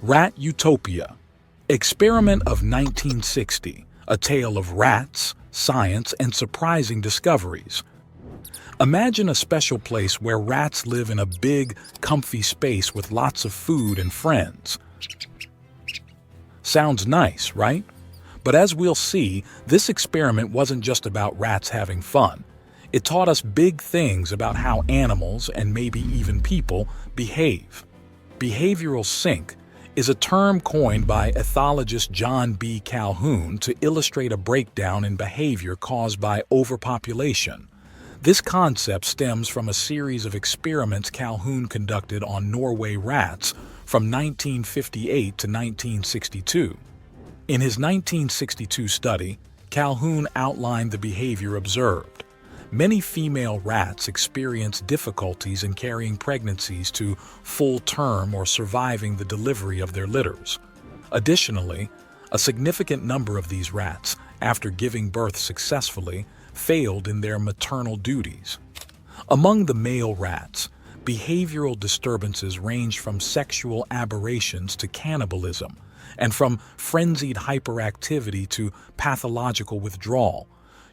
Rat Utopia. Experiment of 1960, a tale of rats, science, and surprising discoveries. Imagine a special place where rats live in a big, comfy space with lots of food and friends. Sounds nice, right? But as we'll see, this experiment wasn't just about rats having fun. It taught us big things about how animals, and maybe even people, behave. Behavioral sync is a term coined by ethologist John B. Calhoun to illustrate a breakdown in behavior caused by overpopulation. This concept stems from a series of experiments Calhoun conducted on Norway rats from 1958 to 1962. In his 1962 study, Calhoun outlined the behavior observed. Many female rats experience difficulties in carrying pregnancies to full term or surviving the delivery of their litters. Additionally, a significant number of these rats, after giving birth successfully, failed in their maternal duties. Among the male rats, behavioral disturbances range from sexual aberrations to cannibalism, and from frenzied hyperactivity to pathological withdrawal,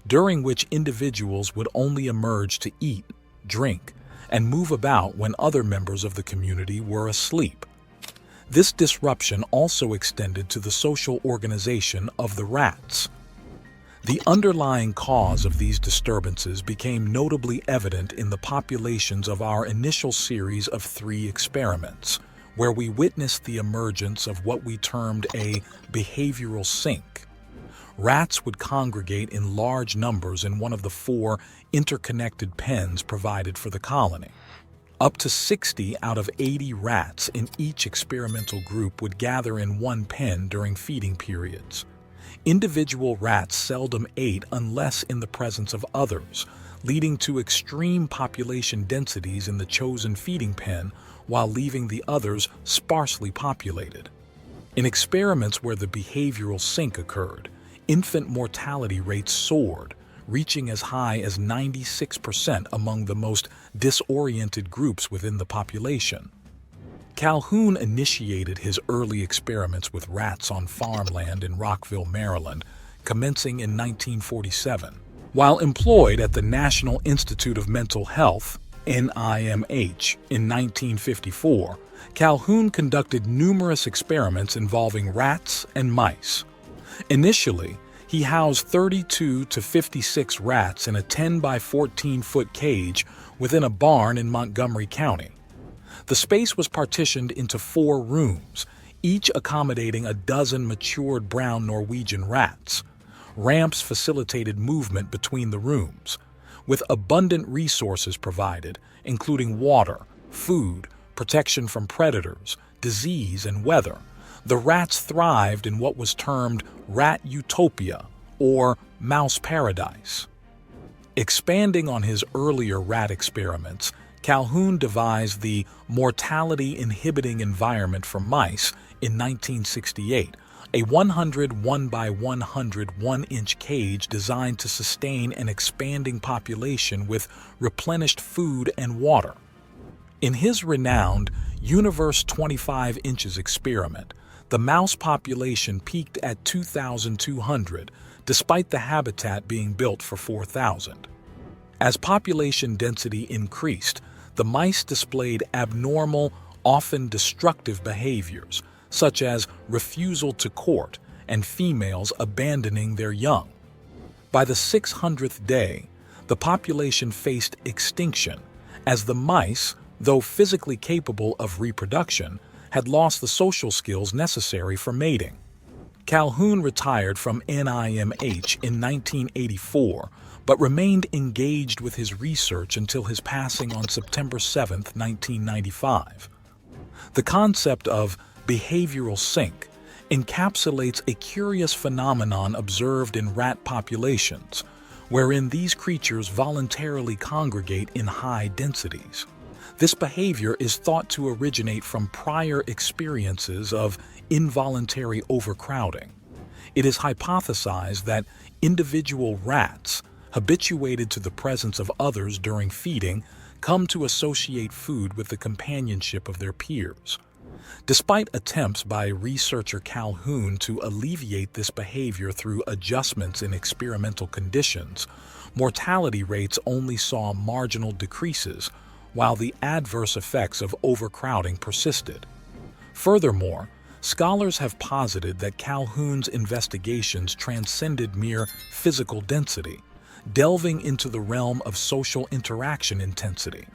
during which individuals would only emerge to eat, drink, and move about when other members of the community were asleep. This disruption also extended to the social organization of the rats. The underlying cause of these disturbances became notably evident in the populations of our initial series of 3 experiments, where we witnessed the emergence of what we termed a behavioral sink. Rats would congregate in large numbers in one of the 4 interconnected pens provided for the colony. Up to 60 out of 80 rats in each experimental group would gather in one pen during feeding periods. Individual rats seldom ate unless in the presence of others, leading to extreme population densities in the chosen feeding pen while leaving the others sparsely populated. In experiments where the behavioral sink occurred, infant mortality rates soared, reaching as high as 96% among the most disoriented groups within the population. Calhoun initiated his early experiments with rats on farmland in Rockville, Maryland, commencing in 1947. While employed at the National Institute of Mental Health, NIMH, in 1954, Calhoun conducted numerous experiments involving rats and mice. Initially, he housed 32 to 56 rats in a 10 by 14 foot cage within a barn in Montgomery County. The space was partitioned into 4 rooms, each accommodating a dozen matured brown Norwegian rats. Ramps facilitated movement between the rooms, with abundant resources provided, including water, food, protection from predators, disease, and weather. The rats thrived in what was termed rat utopia, or mouse paradise. Expanding on his earlier rat experiments, Calhoun devised the mortality-inhibiting environment for mice in 1968, a 100 by 100 1-inch cage designed to sustain an expanding population with replenished food and water. In his renowned Universe 25 Inches experiment, the mouse population peaked at 2,200, despite the habitat being built for 4,000. As population density increased, the mice displayed abnormal, often destructive behaviors, such as refusal to court and females abandoning their young. By the 600th day, the population faced extinction, as the mice, though physically capable of reproduction, had lost the social skills necessary for mating. Calhoun retired from NIMH in 1984, but remained engaged with his research until his passing on September 7, 1995. The concept of behavioral sync encapsulates a curious phenomenon observed in rat populations, wherein these creatures voluntarily congregate in high densities. This behavior is thought to originate from prior experiences of involuntary overcrowding. It is hypothesized that individual rats, habituated to the presence of others during feeding, come to associate food with the companionship of their peers. Despite attempts by researcher Calhoun to alleviate this behavior through adjustments in experimental conditions, mortality rates only saw marginal decreases, while the adverse effects of overcrowding persisted. Furthermore, scholars have posited that Calhoun's investigations transcended mere physical density, delving into the realm of social interaction intensity.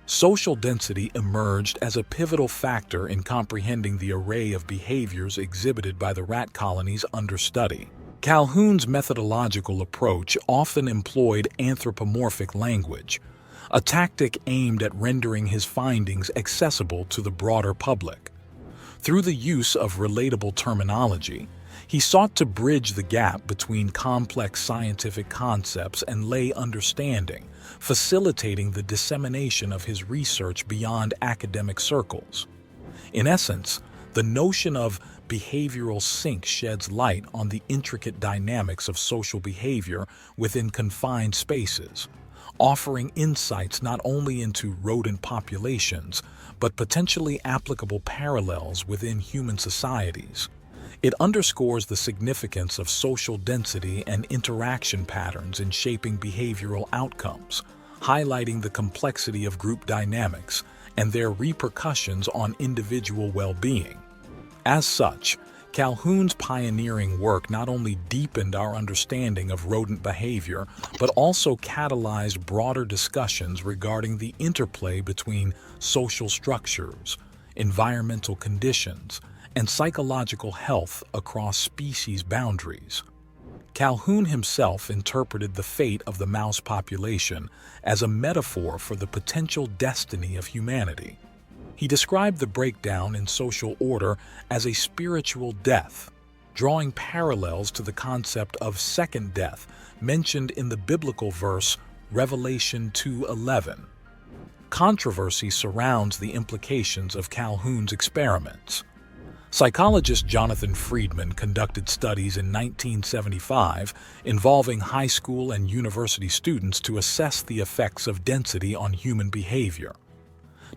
Social density emerged as a pivotal factor in comprehending the array of behaviors exhibited by the rat colonies under study. Calhoun's methodological approach often employed anthropomorphic language, a tactic aimed at rendering his findings accessible to the broader public. Through the use of relatable terminology, he sought to bridge the gap between complex scientific concepts and lay understanding, facilitating the dissemination of his research beyond academic circles. In essence, the notion of behavioral sync sheds light on the intricate dynamics of social behavior within confined spaces, offering insights not only into rodent populations, but potentially applicable parallels within human societies. It underscores the significance of social density and interaction patterns in shaping behavioral outcomes, highlighting the complexity of group dynamics and their repercussions on individual well-being. As such, Calhoun's pioneering work not only deepened our understanding of rodent behavior, but also catalyzed broader discussions regarding the interplay between social structures, environmental conditions, and psychological health across species boundaries. Calhoun himself interpreted the fate of the mouse population as a metaphor for the potential destiny of humanity. He described the breakdown in social order as a spiritual death, drawing parallels to the concept of second death mentioned in the biblical verse Revelation 2:11. Controversy surrounds the implications of Calhoun's experiments. Psychologist Jonathan Friedman conducted studies in 1975 involving high school and university students to assess the effects of density on human behavior.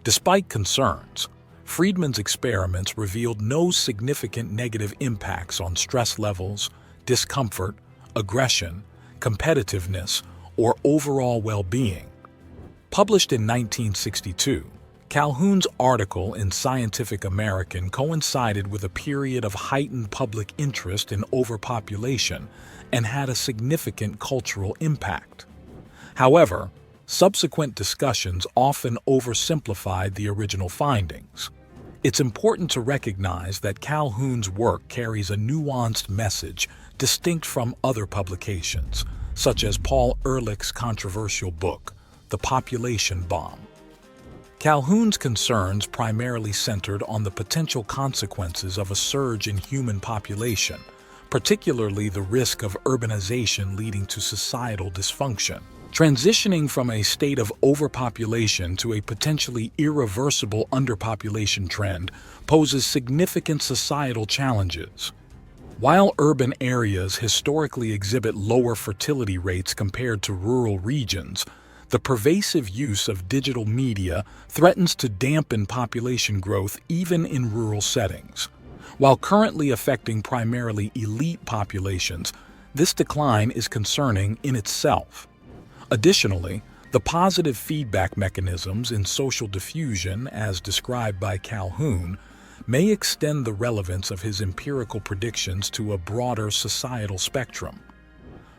Despite concerns, Friedman's experiments revealed no significant negative impacts on stress levels, discomfort, aggression, competitiveness, or overall well-being. Published in 1962, Calhoun's article in Scientific American coincided with a period of heightened public interest in overpopulation and had a significant cultural impact. However, subsequent discussions often oversimplified the original findings. It's important to recognize that Calhoun's work carries a nuanced message distinct from other publications, such as Paul Ehrlich's controversial book, The Population Bomb. Calhoun's concerns primarily centered on the potential consequences of a surge in human population, particularly the risk of urbanization leading to societal dysfunction. Transitioning from a state of overpopulation to a potentially irreversible underpopulation trend poses significant societal challenges. While urban areas historically exhibit lower fertility rates compared to rural regions, the pervasive use of digital media threatens to dampen population growth even in rural settings. While currently affecting primarily elite populations, this decline is concerning in itself. Additionally, the positive feedback mechanisms in social diffusion, as described by Calhoun, may extend the relevance of his empirical predictions to a broader societal spectrum.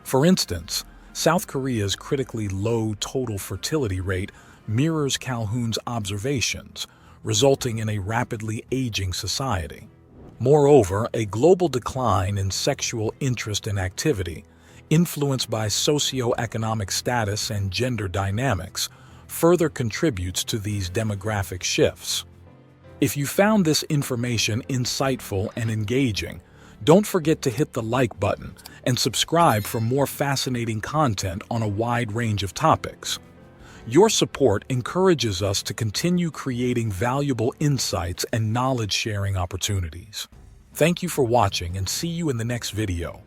For instance, South Korea's critically low total fertility rate mirrors Calhoun's observations, resulting in a rapidly aging society. Moreover, a global decline in sexual interest and activity, influenced by socioeconomic status and gender dynamics, further contributes to these demographic shifts. If you found this information insightful and engaging, don't forget to hit the like button and subscribe for more fascinating content on a wide range of topics. Your support encourages us to continue creating valuable insights and knowledge-sharing opportunities. Thank you for watching and see you in the next video.